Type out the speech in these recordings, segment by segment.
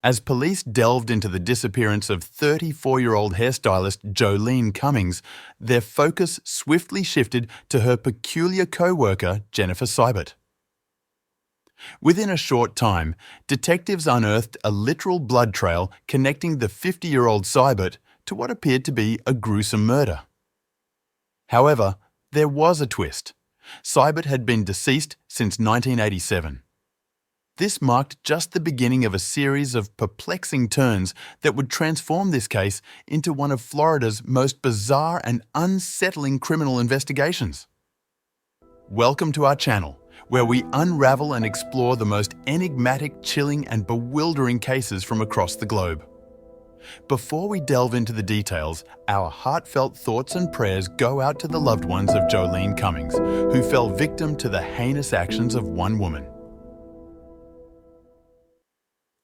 As police delved into the disappearance of 34-year-old hairstylist Jolene Cummings, their focus swiftly shifted to her peculiar co-worker, Jennifer Seibert. Within a short time, detectives unearthed a literal blood trail connecting the 50-year-old Seibert to what appeared to be a gruesome murder. However, there was a twist. Seibert had been deceased since 1987. This marked just the beginning of a series of perplexing turns that would transform this case into one of Florida's most bizarre and unsettling criminal investigations. Welcome to our channel, where we unravel and explore the most enigmatic, chilling, and bewildering cases from across the globe. Before we delve into the details, our heartfelt thoughts and prayers go out to the loved ones of Jolene Cummings, who fell victim to the heinous actions of one woman.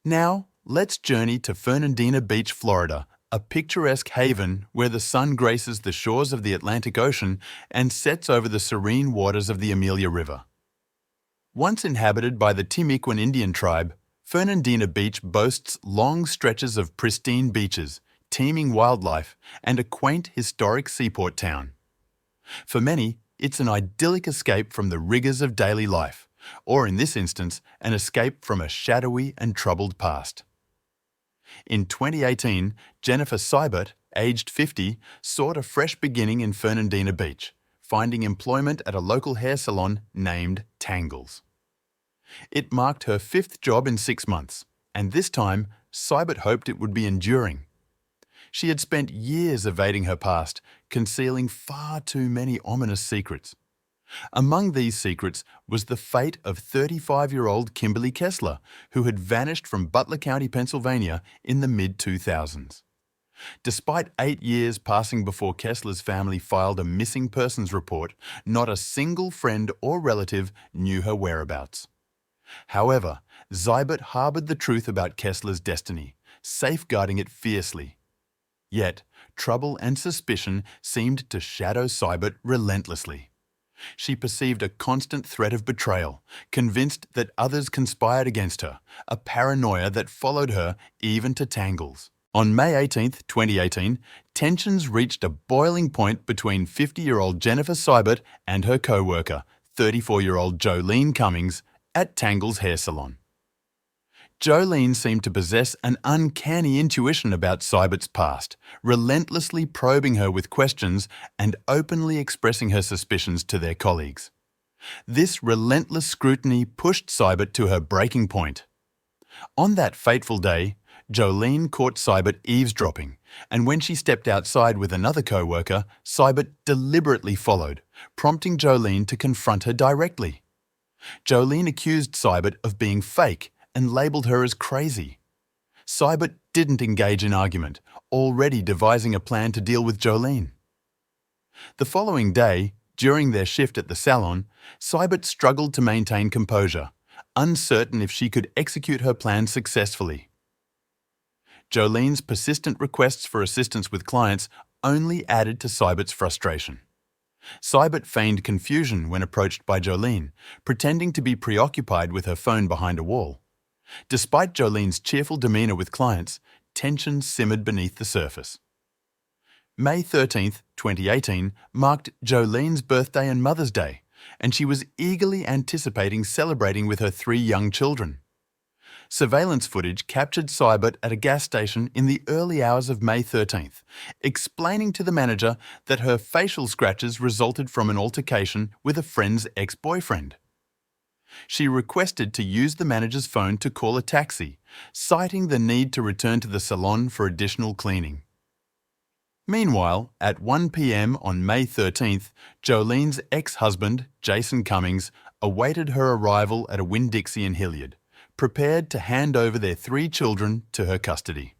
Now, let's journey to Fernandina Beach, Florida, a picturesque haven where the sun graces the shores of the Atlantic Ocean and sets over the serene waters of the Amelia River. Once inhabited by the Timucuan Indian tribe, Fernandina Beach boasts long stretches of pristine beaches, teeming wildlife, and a quaint historic seaport town. For many, it's an idyllic escape from the rigors of daily life, or in this instance, an escape from a shadowy and troubled past. In 2018, Jennifer Seibert, aged 50, sought a fresh beginning in Fernandina Beach, finding employment at a local hair salon named Tangles. It marked her fifth job in 6 months, and this time, Seibert hoped it would be enduring. She had spent years evading her past, concealing far too many ominous secrets. Among these secrets was the fate of 35-year-old Kimberly Kessler, who had vanished from Butler County, Pennsylvania in the mid-2000s. Despite 8 years passing before Kessler's family filed a missing persons report, not a single friend or relative knew her whereabouts. However, Seibert harbored the truth about Kessler's destiny, safeguarding it fiercely. Yet, trouble and suspicion seemed to shadow Seibert relentlessly. She perceived a constant threat of betrayal, convinced that others conspired against her, a paranoia that followed her even to Tangles. On May 18, 2018, tensions reached a boiling point between 50-year-old Jennifer Seibert and her co-worker, 34-year-old Jolene Cummings, at Tangles Hair Salon. Jolene seemed to possess an uncanny intuition about Seibert's past, relentlessly probing her with questions and openly expressing her suspicions to their colleagues. This relentless scrutiny pushed Seibert to her breaking point. On that fateful day, Jolene caught Seibert eavesdropping, and when she stepped outside with another co-worker, Seibert deliberately followed, prompting Jolene to confront her directly. Jolene accused Seibert of being fake and labelled her as crazy. Seibert didn't engage in argument, already devising a plan to deal with Jolene. The following day, during their shift at the salon, Seibert struggled to maintain composure, uncertain if she could execute her plan successfully. Jolene's persistent requests for assistance with clients only added to Seibert's frustration. Seibert feigned confusion when approached by Jolene, pretending to be preoccupied with her phone behind a wall. Despite Jolene's cheerful demeanour with clients, tension simmered beneath the surface. May 13, 2018, marked Jolene's birthday and Mother's Day, and she was eagerly anticipating celebrating with her 3 young children. Surveillance footage captured Seibert at a gas station in the early hours of May 13th, explaining to the manager that her facial scratches resulted from an altercation with a friend's ex-boyfriend. She requested to use the manager's phone to call a taxi, citing the need to return to the salon for additional cleaning. Meanwhile, at 1 p.m. on May 13th, Jolene's ex-husband, Jason Cummings, awaited her arrival at a Winn-Dixie in Hilliard, prepared to hand over their 3 children to her custody.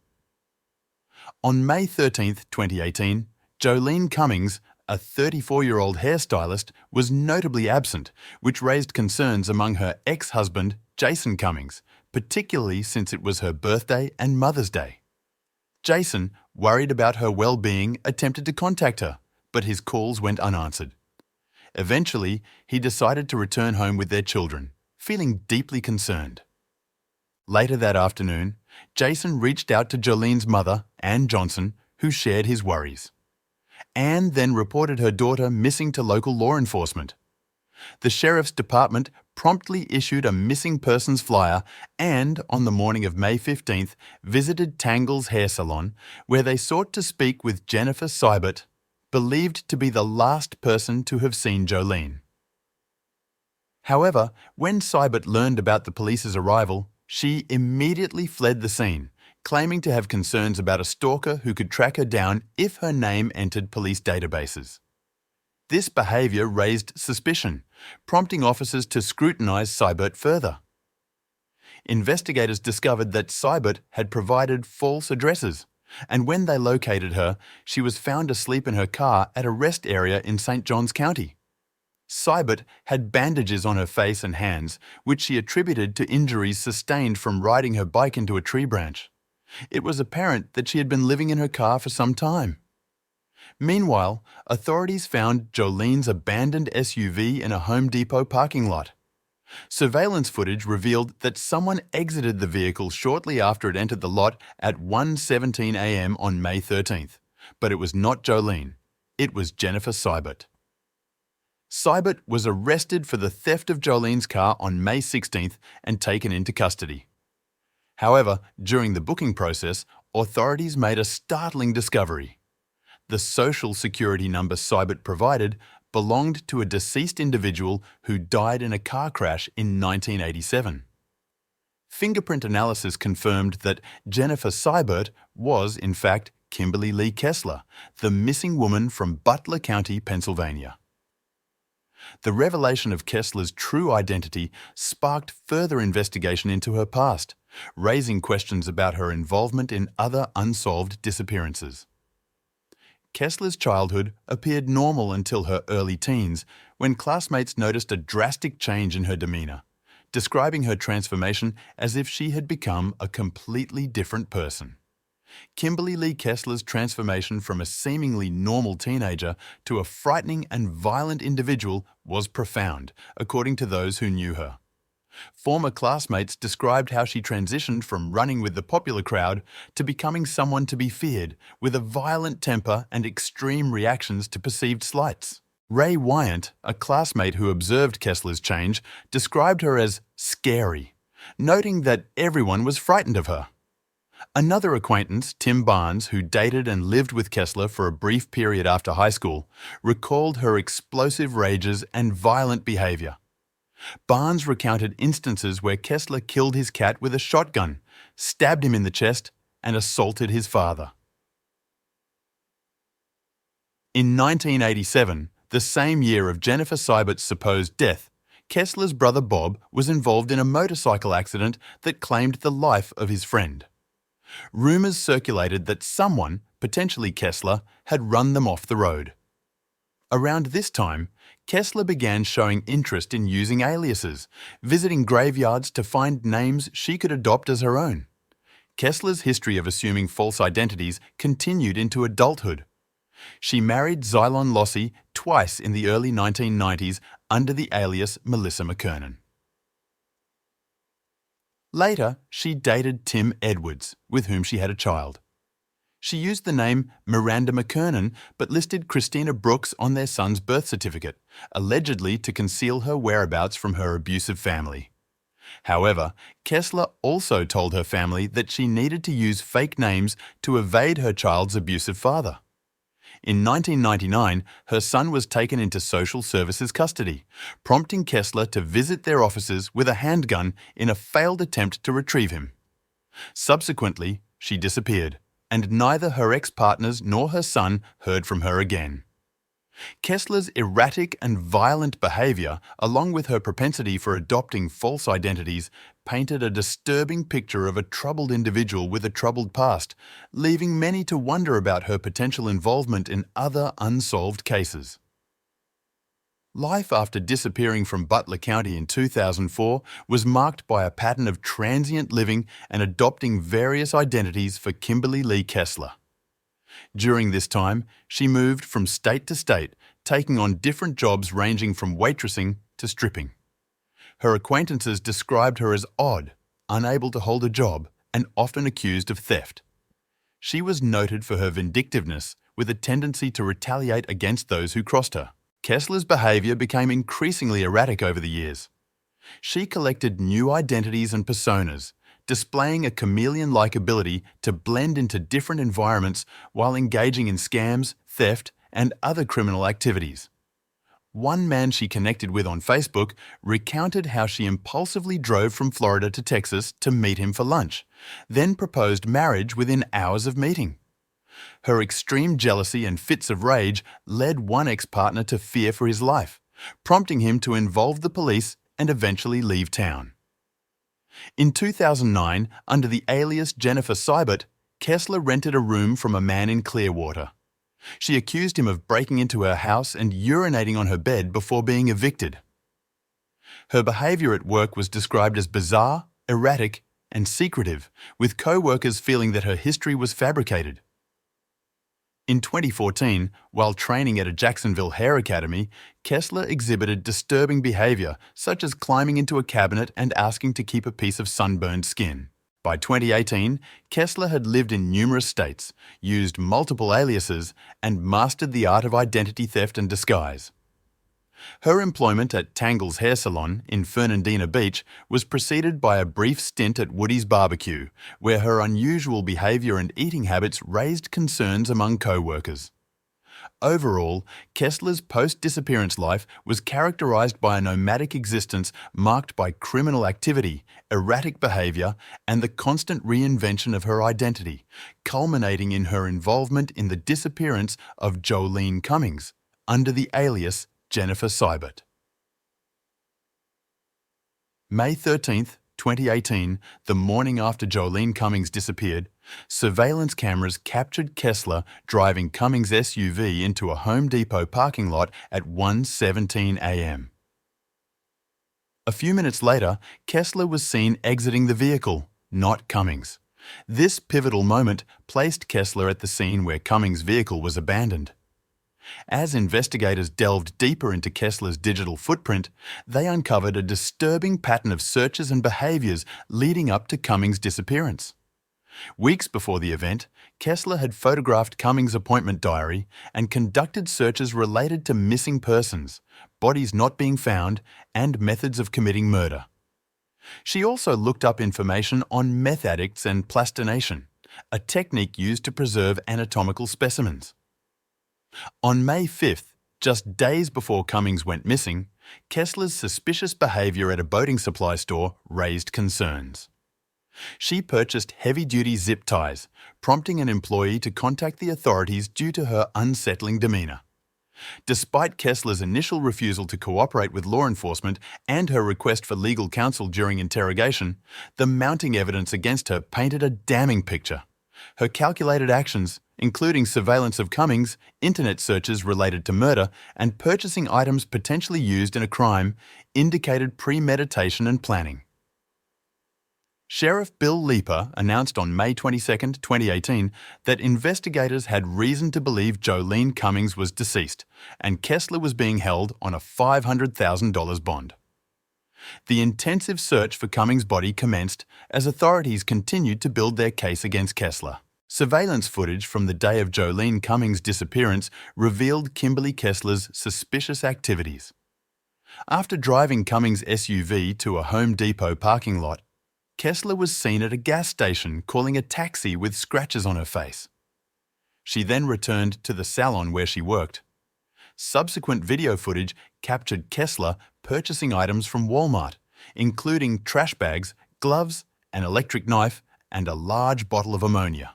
On May 13, 2018, Jolene Cummings, a 34-year-old hairstylist, was notably absent, which raised concerns among her ex-husband, Jason Cummings, particularly since it was her birthday and Mother's Day. Jason, worried about her well-being, attempted to contact her, but his calls went unanswered. Eventually, he decided to return home with their children, feeling deeply concerned. Later that afternoon, Jason reached out to Jolene's mother, Ann Johnson, who shared his worries. Ann then reported her daughter missing to local law enforcement. The sheriff's department promptly issued a missing persons flyer and, on the morning of May 15th, visited Tangle's hair salon, where they sought to speak with Jennifer Seibert, believed to be the last person to have seen Jolene. However, when Seibert learned about the police's arrival, she immediately fled the scene, claiming to have concerns about a stalker who could track her down if her name entered police databases. This behaviour raised suspicion, prompting officers to scrutinise Seibert further. Investigators discovered that Seibert had provided false addresses, and when they located her, she was found asleep in her car at a rest area in St. Johns County. Seibert had bandages on her face and hands, which she attributed to injuries sustained from riding her bike into a tree branch. It was apparent that she had been living in her car for some time. Meanwhile, authorities found Jolene's abandoned SUV in a Home Depot parking lot. Surveillance footage revealed that someone exited the vehicle shortly after it entered the lot at 1:17 a.m. on May 13th, but it was not Jolene. It was Jennifer Seibert. Seibert was arrested for the theft of Jolene's car on May 16th and taken into custody. However, during the booking process, authorities made a startling discovery. The social security number Seibert provided belonged to a deceased individual who died in a car crash in 1987. Fingerprint analysis confirmed that Jennifer Seibert was, in fact, Kimberly Lee Kessler, the missing woman from Butler County, Pennsylvania. The revelation of Kessler's true identity sparked further investigation into her past, raising questions about her involvement in other unsolved disappearances. Kessler's childhood appeared normal until her early teens, when classmates noticed a drastic change in her demeanour, describing her transformation as if she had become a completely different person. Kimberly Lee Kessler's transformation from a seemingly normal teenager to a frightening and violent individual was profound, according to those who knew her. Former classmates described how she transitioned from running with the popular crowd to becoming someone to be feared, with a violent temper and extreme reactions to perceived slights. Ray Wyant, a classmate who observed Kessler's change, described her as scary, noting that everyone was frightened of her. Another acquaintance, Tim Barnes, who dated and lived with Kessler for a brief period after high school, recalled her explosive rages and violent behaviour. Barnes recounted instances where Kessler killed his cat with a shotgun, stabbed him in the chest, and assaulted his father. In 1987, the same year of Jennifer Seibert's supposed death, Kessler's brother Bob was involved in a motorcycle accident that claimed the life of his friend. Rumours circulated that someone, potentially Kessler, had run them off the road. Around this time, Kessler began showing interest in using aliases, visiting graveyards to find names she could adopt as her own. Kessler's history of assuming false identities continued into adulthood. She married Xylon Lossie twice in the early 1990s under the alias Melissa McKernan. Later, she dated Tim Edwards, with whom she had a child. She used the name Miranda McKernan but listed Christina Brooks on their son's birth certificate, allegedly to conceal her whereabouts from her abusive family. However, Kessler also told her family that she needed to use fake names to evade her child's abusive father. In 1999, her son was taken into social services custody, prompting Kessler to visit their offices with a handgun in a failed attempt to retrieve him. Subsequently, she disappeared, and neither her ex-partners nor her son heard from her again. Kessler's erratic and violent behaviour, along with her propensity for adopting false identities, painted a disturbing picture of a troubled individual with a troubled past, leaving many to wonder about her potential involvement in other unsolved cases. Life after disappearing from Butler County in 2004 was marked by a pattern of transient living and adopting various identities for Kimberly Lee Kessler. During this time, she moved from state to state, taking on different jobs ranging from waitressing to stripping. Her acquaintances described her as odd, unable to hold a job, and often accused of theft. She was noted for her vindictiveness, with a tendency to retaliate against those who crossed her. Kessler's behavior became increasingly erratic over the years. She collected new identities and personas, displaying a chameleon-like ability to blend into different environments while engaging in scams, theft, and other criminal activities. One man she connected with on Facebook recounted how she impulsively drove from Florida to Texas to meet him for lunch, then proposed marriage within hours of meeting. Her extreme jealousy and fits of rage led one ex-partner to fear for his life, prompting him to involve the police and eventually leave town. In 2009, under the alias Jennifer Seibert, Kessler rented a room from a man in Clearwater. She accused him of breaking into her house and urinating on her bed before being evicted. Her behavior at work was described as bizarre, erratic, and secretive, with co-workers feeling that her history was fabricated. In 2014, while training at a Jacksonville hair academy, Kessler exhibited disturbing behavior, such as climbing into a cabinet and asking to keep a piece of sunburned skin. By 2018, Kessler had lived in numerous states, used multiple aliases, and mastered the art of identity theft and disguise. Her employment at Tangle's Hair Salon in Fernandina Beach was preceded by a brief stint at Woody's Barbecue, where her unusual behavior and eating habits raised concerns among co-workers. Overall, Kessler's post-disappearance life was characterized by a nomadic existence marked by criminal activity, erratic behavior, and the constant reinvention of her identity, culminating in her involvement in the disappearance of Jolene Cummings, under the alias Jennifer Seibert. May 13, 2018, the morning after Jolene Cummings disappeared, surveillance cameras captured Kessler driving Cummings' SUV into a Home Depot parking lot at 1:17 a.m. A few minutes later, Kessler was seen exiting the vehicle, not Cummings. This pivotal moment placed Kessler at the scene where Cummings' vehicle was abandoned. As investigators delved deeper into Kessler's digital footprint, they uncovered a disturbing pattern of searches and behaviors leading up to Cummings' disappearance. Weeks before the event, Kessler had photographed Cummings' appointment diary and conducted searches related to missing persons, bodies not being found, and methods of committing murder. She also looked up information on meth addicts and plastination, a technique used to preserve anatomical specimens. On May 5th, just days before Cummings went missing, Kessler's suspicious behavior at a boating supply store raised concerns. She purchased heavy-duty zip ties, prompting an employee to contact the authorities due to her unsettling demeanor. Despite Kessler's initial refusal to cooperate with law enforcement and her request for legal counsel during interrogation, the mounting evidence against her painted a damning picture. Her calculated actions, including surveillance of Cummings, internet searches related to murder, and purchasing items potentially used in a crime, indicated premeditation and planning. Sheriff Bill Leeper announced on May 22, 2018, that investigators had reason to believe Jolene Cummings was deceased, and Kessler was being held on a $500,000 bond. The intensive search for Cummings' body commenced as authorities continued to build their case against Kessler. Surveillance footage from the day of Jolene Cummings' disappearance revealed Kimberly Kessler's suspicious activities. After driving Cummings' SUV to a Home Depot parking lot, Kessler was seen at a gas station calling a taxi with scratches on her face. She then returned to the salon where she worked. Subsequent video footage captured Kessler purchasing items from Walmart, including trash bags, gloves, an electric knife, and a large bottle of ammonia.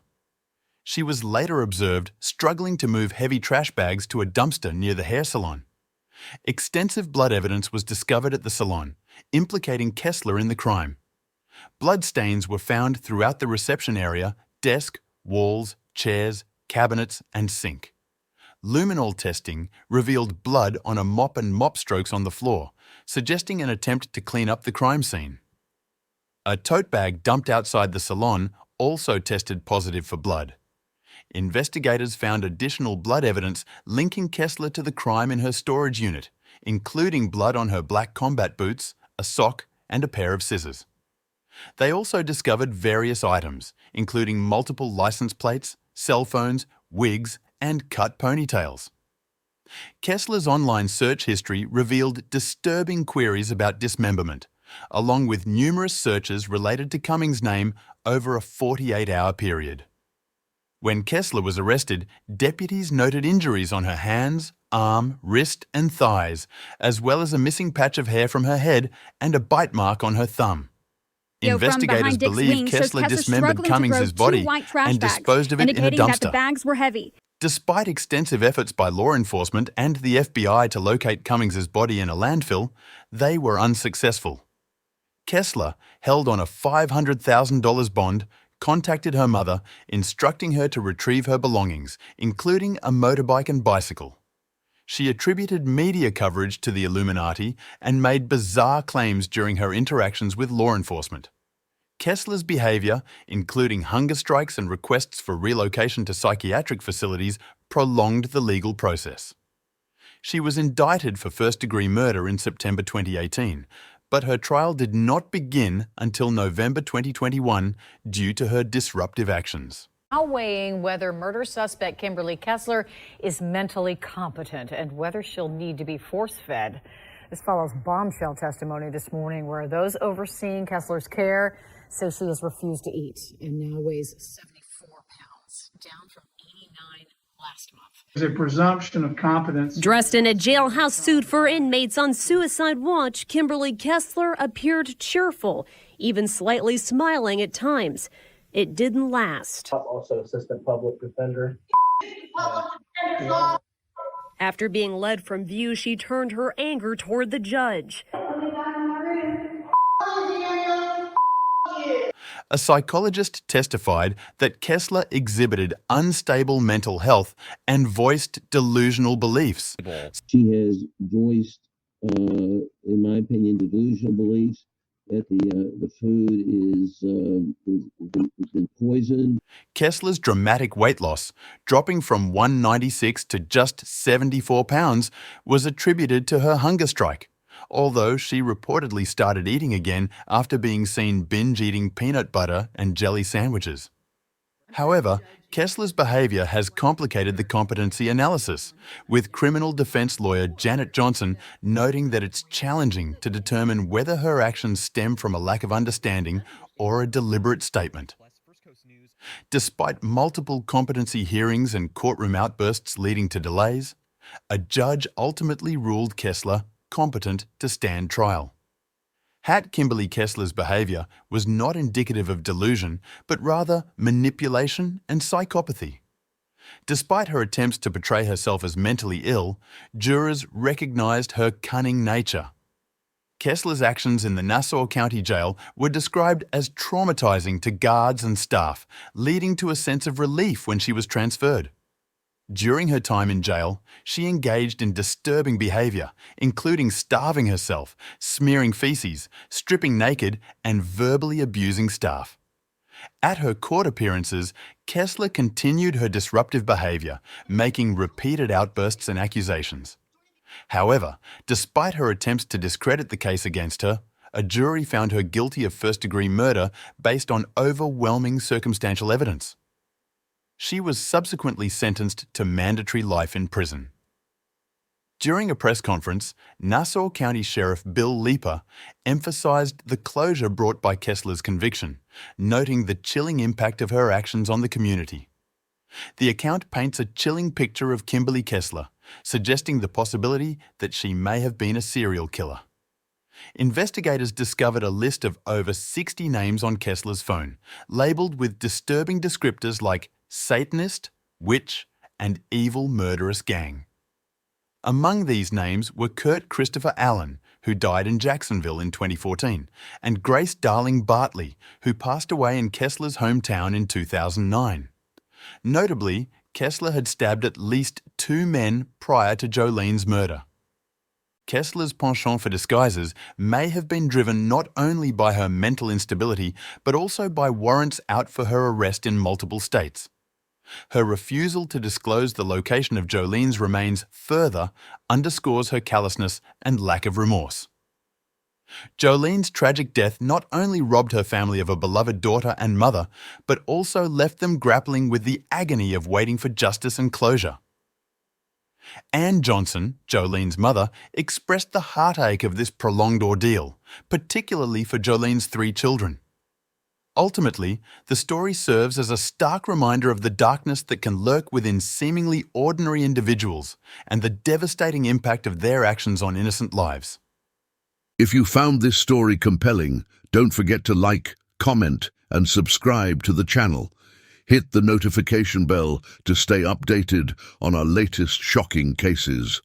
She was later observed struggling to move heavy trash bags to a dumpster near the hair salon. Extensive blood evidence was discovered at the salon, implicating Kessler in the crime. Blood stains were found throughout the reception area, desk, walls, chairs, cabinets, and sink. Luminol testing revealed blood on a mop and mop strokes on the floor, suggesting an attempt to clean up the crime scene. A tote bag dumped outside the salon also tested positive for blood. Investigators found additional blood evidence linking Kessler to the crime in her storage unit, including blood on her black combat boots, a sock, and a pair of scissors. They also discovered various items, including multiple license plates, cell phones, wigs, and cut ponytails. Kessler's online search history revealed disturbing queries about dismemberment, along with numerous searches related to Cummings' name over a 48-hour period. When Kessler was arrested, deputies noted injuries on her hands, arm, wrist, and thighs, as well as a missing patch of hair from her head and a bite mark on her thumb. Investigators believe Kessler dismembered Cummings' body and disposed of it in a dumpster. That the bags were heavy. Despite extensive efforts by law enforcement and the FBI to locate Cummings' body in a landfill, they were unsuccessful. Kessler, held on a $500,000 bond, contacted her mother, instructing her to retrieve her belongings, including a motorbike and bicycle. She attributed media coverage to the Illuminati and made bizarre claims during her interactions with law enforcement. Kessler's behaviour, including hunger strikes and requests for relocation to psychiatric facilities, prolonged the legal process. She was indicted for first-degree murder in September 2018, but her trial did not begin until November 2021 due to her disruptive actions. Now weighing whether murder suspect Kimberly Kessler is mentally competent and whether she'll need to be force-fed. This follows bombshell testimony this morning where those overseeing Kessler's care say she has refused to eat and now weighs 74 pounds, down from 89 last month. There's a presumption of competence. Dressed in a jailhouse suit for inmates on suicide watch, Kimberly Kessler appeared cheerful, even slightly smiling at times. It didn't last. Also assistant public defender. After being led from view, she turned her anger toward the judge. A psychologist testified that Kessler exhibited unstable mental health and voiced delusional beliefs. She has voiced, in my opinion, delusional beliefs that the food is been poisoned. Kessler's dramatic weight loss, dropping from 196 to just 74 pounds, was attributed to her hunger strike, although she reportedly started eating again after being seen binge-eating peanut butter and jelly sandwiches. However, Kessler's behaviour has complicated the competency analysis, with criminal defence lawyer Janet Johnson noting that it's challenging to determine whether her actions stem from a lack of understanding or a deliberate statement. Despite multiple competency hearings and courtroom outbursts leading to delays, a judge ultimately ruled Kessler competent to stand trial. Kimberly Kessler's behaviour was not indicative of delusion, but rather manipulation and psychopathy. Despite her attempts to portray herself as mentally ill, jurors recognised her cunning nature. Kessler's actions in the Nassau County Jail were described as traumatising to guards and staff, leading to a sense of relief when she was transferred. During her time in jail, she engaged in disturbing behaviour, including starving herself, smearing feces, stripping naked, and verbally abusing staff. At her court appearances, Kessler continued her disruptive behaviour, making repeated outbursts and accusations. However, despite her attempts to discredit the case against her, a jury found her guilty of first-degree murder based on overwhelming circumstantial evidence. She was subsequently sentenced to mandatory life in prison. During a press conference, Nassau County Sheriff Bill Leeper emphasized the closure brought by Kessler's conviction, noting the chilling impact of her actions on the community. The account paints a chilling picture of Kimberly Kessler, suggesting the possibility that she may have been a serial killer. Investigators discovered a list of over 60 names on Kessler's phone, labelled with disturbing descriptors like Satanist, witch, and evil murderous gang. Among these names were Kurt Christopher Allen, who died in Jacksonville in 2014, and Grace Darling Bartley, who passed away in Kessler's hometown in 2009. Notably, Kessler had stabbed at least 2 men prior to Jolene's murder. Kessler's penchant for disguises may have been driven not only by her mental instability, but also by warrants out for her arrest in multiple states. Her refusal to disclose the location of Jolene's remains further underscores her callousness and lack of remorse. Jolene's tragic death not only robbed her family of a beloved daughter and mother, but also left them grappling with the agony of waiting for justice and closure. Anne Johnson, Jolene's mother, expressed the heartache of this prolonged ordeal, particularly for Jolene's 3 children. Ultimately, the story serves as a stark reminder of the darkness that can lurk within seemingly ordinary individuals and the devastating impact of their actions on innocent lives. If you found this story compelling, don't forget to like, comment, and subscribe to the channel. Hit the notification bell to stay updated on our latest shocking cases.